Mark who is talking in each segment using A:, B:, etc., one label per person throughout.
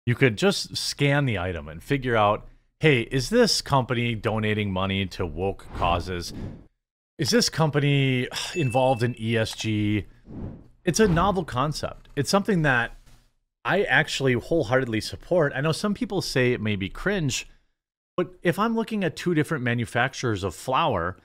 A: You could just scan the item and figure out, hey, is this company donating money to woke causes? Is this company involved in ESG? It's a novel concept. It's something that I actually wholeheartedly support. I know some people say it may be cringe, but if I'm looking at two different manufacturers of flour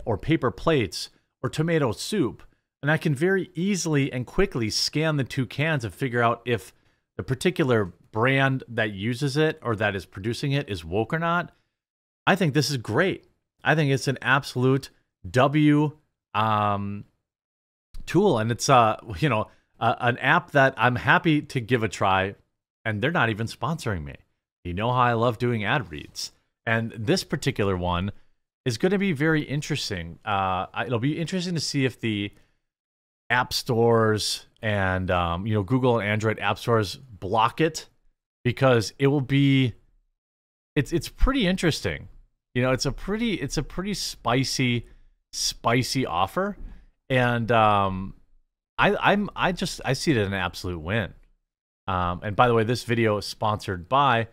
A: or paper plates or tomato soup, and I can very easily and quickly scan the two cans and figure out if the particular brand that uses it or that is producing it is woke or not, I think this is great. I think it's an absolute W tool, and it's an app that I'm happy to give a try, and they're not even sponsoring me. You know how I love doing ad reads, and this particular one is going to be very interesting. It'll be interesting to see if the app stores and Google and Android app stores block it, because it will be it's pretty interesting. It's a pretty spicy offer, and I see it as an absolute win. And by the way, this video is sponsored by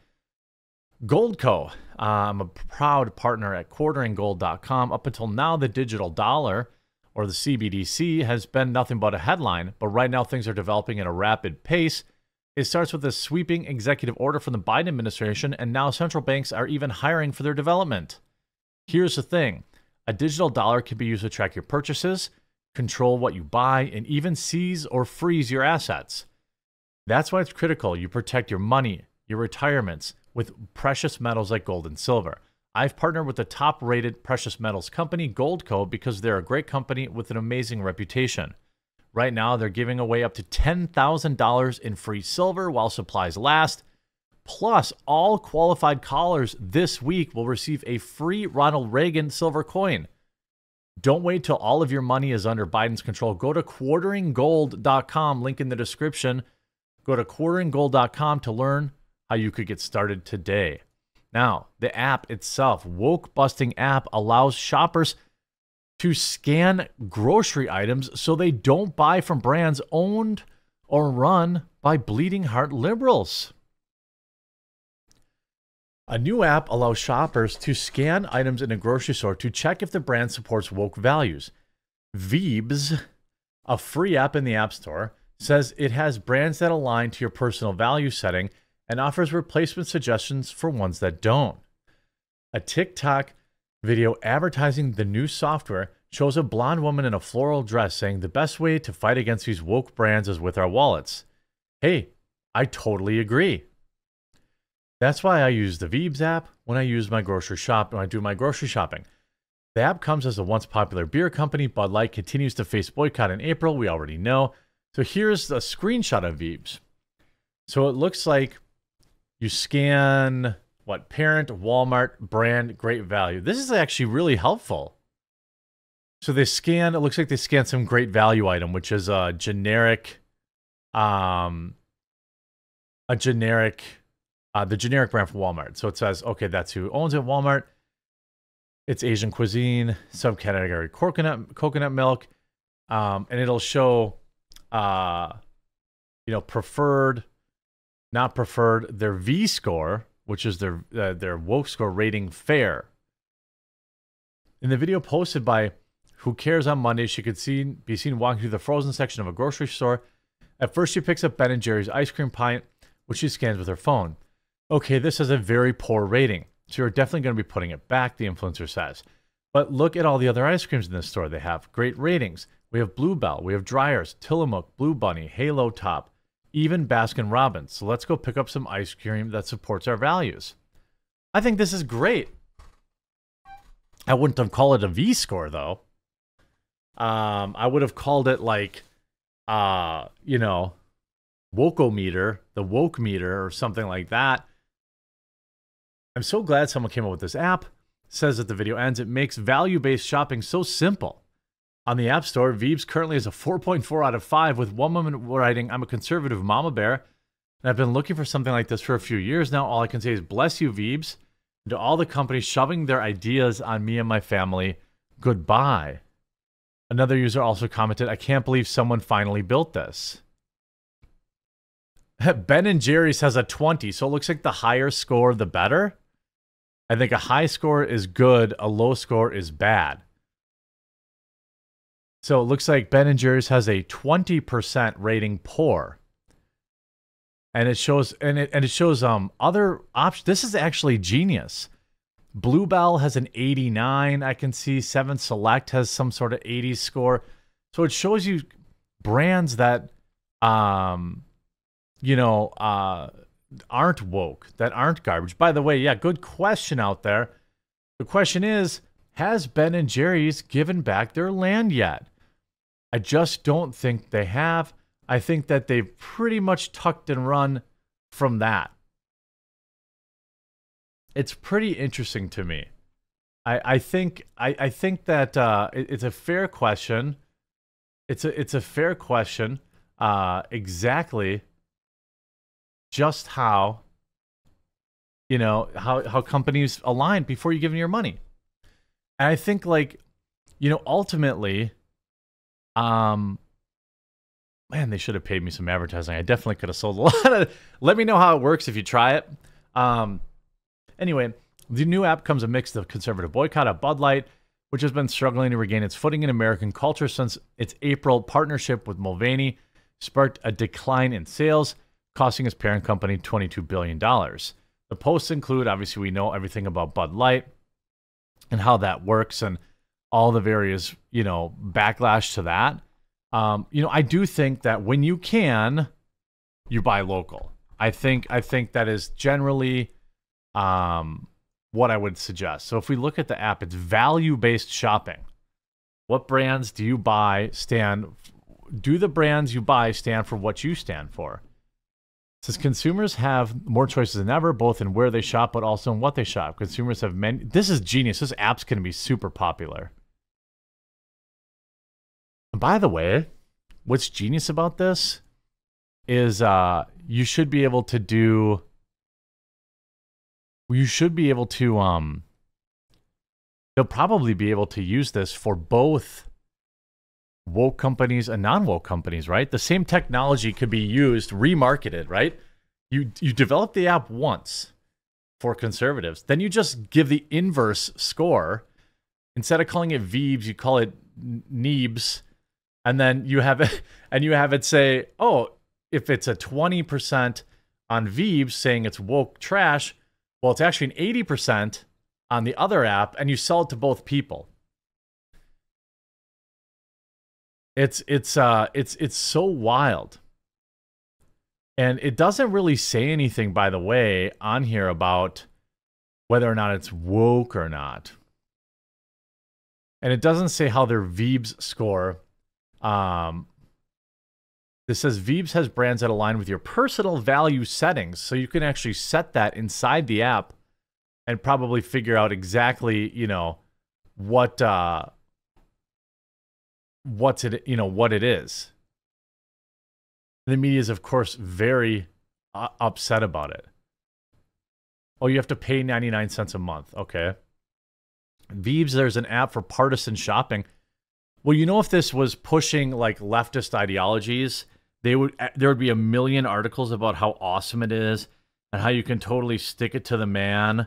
A: Goldco. I'm a proud partner at quarteringgold.com. Up until now, the digital dollar, or the CBDC, has been nothing but a headline, but right now things are developing at a rapid pace. It starts with a sweeping executive order from the Biden administration, and now central banks are even hiring for their development. Here's the thing. A digital dollar can be used to track your purchases, control what you buy, and even seize or freeze your assets. That's why it's critical you protect your money, your retirements, with precious metals like gold and silver. I've partnered with the top-rated precious metals company, Goldco, because they're a great company with an amazing reputation. Right now, they're giving away up to $10,000 in free silver while supplies last. Plus, all qualified callers this week will receive a free Ronald Reagan silver coin. Don't wait till all of your money is under Biden's control. Go to quarteringgold.com, link in the description. Go to quarteringgold.com to learn how you could get started today. Now, the app itself, Woke Busting app, allows shoppers to scan grocery items so they don't buy from brands owned or run by bleeding heart liberals. A new app allows shoppers to scan items in a grocery store to check if the brand supports woke values. Veebs, a free app in the App Store, says it has brands that align to your personal value setting and offers replacement suggestions for ones that don't. A TikTok video advertising the new software shows a blonde woman in a floral dress saying the best way to fight against these woke brands is with our wallets. Hey, I totally agree. That's why I use the Veebs app when I do my grocery shopping. The app comes as a once popular beer company. Bud Light continues to face boycott in April, we already know. So here's a screenshot of Veebs. So it looks like you scan, parent, Walmart, brand, great value. This is actually really helpful. So they scan, it looks like they scan some great value item, which is the generic brand from Walmart. So it says, okay, that's who owns it, Walmart. It's Asian cuisine, subcategory coconut milk. And it'll show, preferred, not preferred, their V score, which is their woke score rating, fair. In the video posted by Who Cares on Monday, she could be seen walking through the frozen section of a grocery store. At first, she picks up Ben & Jerry's ice cream pint, which she scans with her phone. Okay, this has a very poor rating, so you're definitely going to be putting it back, the influencer says. But look at all the other ice creams in this store. They have great ratings. We have Bluebell, we have Dreyer's, Tillamook, Blue Bunny, Halo Top, even Baskin Robbins. So let's go pick up some ice cream that supports our values. I think this is great. I wouldn't have called it a V score, though. I would have called it Wokometer, the woke meter, or something like that. I'm so glad someone came up with this app. Says at the video ends, it makes value-based shopping so simple. On the App Store, Veebs currently has a 4.4 out of 5, with one woman writing, I'm a conservative mama bear, and I've been looking for something like this for a few years now. All I can say is bless you, Veebs. And to all the companies shoving their ideas on me and my family, goodbye. Another user also commented, I can't believe someone finally built this. Ben and Jerry's has a 20, so it looks like the higher score, the better. I think a high score is good, a low score is bad. So it looks like Ben and Jerry's has a 20% rating poor. And it shows other options. This is actually genius. Bluebell has an 89, I can see. 7 Select has some sort of 80 score. So it shows you brands that aren't woke, that aren't garbage. By the way, yeah, good question out there. The question is, has Ben and Jerry's given back their land yet? I just don't think they have. I think that they've pretty much tucked and run from that. It's pretty interesting to me. I think that it's a fair question. It's a fair question. Exactly. Just how how companies align before you give them your money. And I think ultimately, man, they should have paid me some advertising. I definitely could have sold a lot of. Let me know how it works if you try it. Anyway, the new app comes a mix of conservative boycott of Bud Light, which has been struggling to regain its footing in American culture since its April partnership with Mulvaney sparked a decline in sales, costing its parent company $22 billion. The posts include, obviously, we know everything about Bud Light and how that works and all the various, backlash to that. I do think that when you can, you buy local. I think that is generally what I would suggest. So if we look at the app, it's value-based shopping. What brands do you buy do the brands you buy stand for what you stand for? It says consumers have more choices than ever, both in where they shop, but also in what they shop. Consumers have many. This is genius. This app's going to be super popular. And by the way, what's genius about this is you should be able to they'll probably be able to use this for both woke companies and non-woke companies, right? The same technology could be used, remarketed, right? You develop the app once for conservatives, then you just give the inverse score. Instead of calling it Veebs, you call it Neebs, and then you have it say, oh, if it's a 20% on Veebs saying it's woke trash, well, it's actually an 80% on the other app, and you sell it to both people. It's so wild. And it doesn't really say anything, by the way, on here about whether or not it's woke or not. And it doesn't say how their Veebs score. This says Veebs has brands that align with your personal value settings. So you can actually set that inside the app and probably figure out exactly, what it is. The media is, of course, very upset about it. Oh, you have to pay 99 cents a month. Okay. Veebs, there's an app for partisan shopping. Well, if this was pushing like leftist ideologies, there would be a million articles about how awesome it is and how you can totally stick it to the man.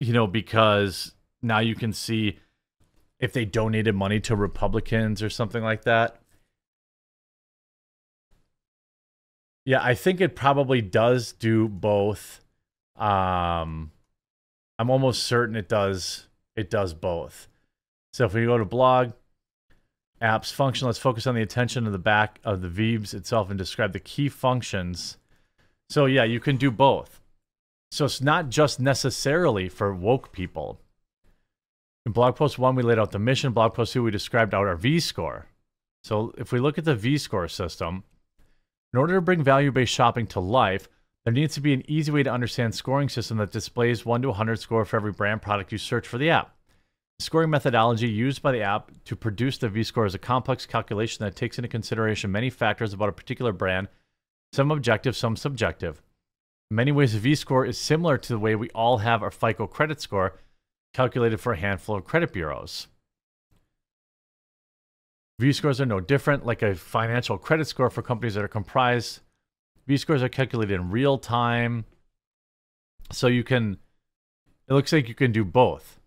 A: Because now you can see if they donated money to Republicans or something like that. Yeah, I think it probably does do both. I'm almost certain it does both. So if we go to blog, apps function, let's focus on the attention of the back of the Veebs itself and describe the key functions. So yeah, you can do both. So it's not just necessarily for woke people. In blog post 1, we laid out the mission. Blog post 2, we described out our V-score. So if we look at the V-score system, in order to bring value-based shopping to life, there needs to be an easy way to understand scoring system that displays 1 to 100 score for every brand product you search for the app. The scoring methodology used by the app to produce the V-score is a complex calculation that takes into consideration many factors about a particular brand, some objective, some subjective. In many ways, the V-score is similar to the way we all have our FICO credit score calculated for a handful of credit bureaus. View scores are no different. Like a financial credit score for companies that are comprised, view scores are calculated in real time. So you can, it looks like you can do both.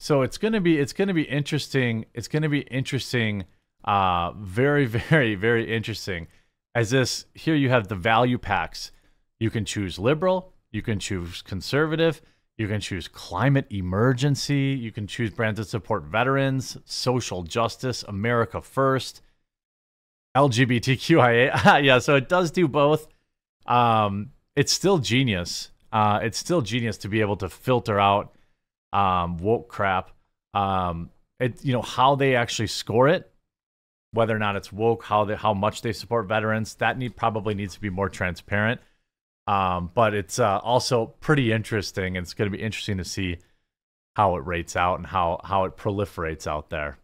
A: So it's gonna be interesting. It's gonna be interesting. Very, very, very interesting. As this here, you have the value packs. You can choose liberal. You can choose conservative. You can choose climate emergency. You can choose brands that support veterans, social justice, America first, LGBTQIA. Yeah, so it does do both. It's still genius. It's still genius to be able to filter out woke crap. How they actually score it, whether or not it's woke, how much they support veterans, that probably needs to be more transparent. But it's also pretty interesting. It's going to be interesting to see how it rates out and how it proliferates out there.